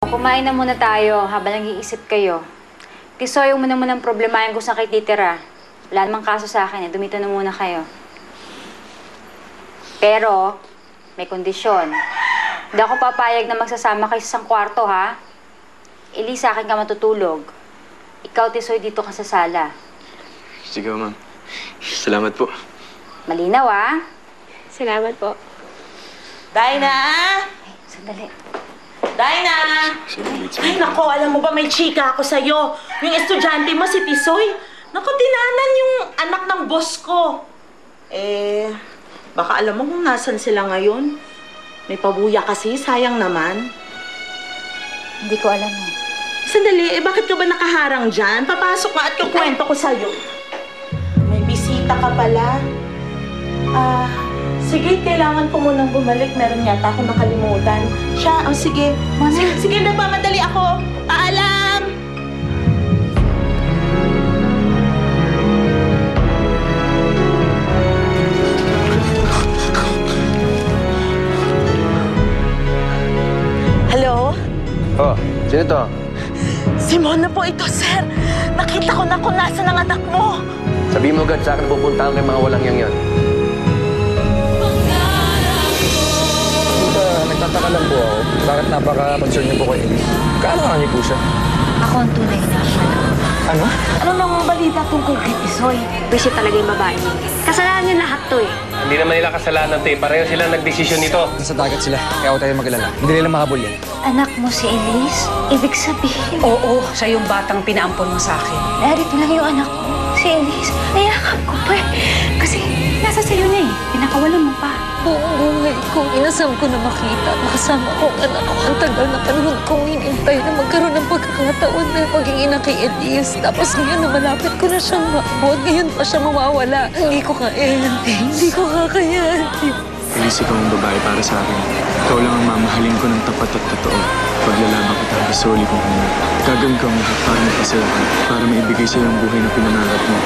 Kumain na muna tayo habang nag-iisip kayo. Tisoy, huwag mo na munang problemahin kung saan kayo titira. Wala namang kaso sa akin dumito na muna kayo. Pero, may kondisyon. Hindi ako papayag na magsasama kayo sa isang kwarto, ha? Elise, sa akin ka matutulog. Ikaw, Tisoy, dito ka sa sala. Sige, ma'am. Salamat po. Malinaw, ha? Salamat po. Dinah! Ay, sandali. Dinah! Ay, nako, alam mo ba may chika ako sa'yo. Yung estudyante mo, si Tisoy. Naku, tinanan yung anak ng boss ko. Baka alam mo kung nasan sila ngayon. May pabuya kasi, sayang naman. Hindi ko alam, eh. Sandali, bakit ka ba nakaharang dyan? Papasok nga at kukwento ko sa'yo. May bisita ka pala. Sige, kailangan ko munang bumalik. Meron yata ako nakalimutan. Siya, sige. Sige, nagmamadali ako. Paalam! Hello? Oh, sino to? Si Mona po ito, sir. Nakita ko na kung nasa ng anak mo. Sabihin mo agad sa akin pupunta kay mga walang yang yan. Nagtataka lang po ako. Bakit napaka-concern niyo po kay Elise? Kaalangan niyo po siya. Ako ang tunay na anak. Ano? Ano namang balita tungkol kay Tisoy? Busy talaga yung babae niya. Kasalanan niya lahat to eh. Hindi naman nila kasalanan to eh. Pareho sila nagdesisyon nito. Nasa dagat sila. Kaya ako tayo mag-alala. Hindi nila makabul yan. Anak mo si Elise? Ibig sabihin... Oo, siya yung batang pinaampon mo sa akin. Narito lang yung anak ko, si Elise. Nayakap ko pa eh. Kasi nasa sayo na eh. Pinakawalan mo pa. Buong buhay ko, inasam ko na makita. Nakasama ko ang anak ko. Ang tagal na panahon kong hinintay na magkaroon ng pagkakataon na maging ina kay Elise. Tapos ngayon na malapit ko na siyang maabot. Ngayon pa siya mawawala. Hindi ko kaya. Hindi ko kakayanin. Elise, ikaw ang babae para sa akin. Ikaw lang ang mamahalin ko ng tapat at totoo. Paglalaban kita, isoli kong ano. Gagawin ko ang lahat para mapasaya ka. Para maibigay sa'yo ang buhay na pinapangarap mo.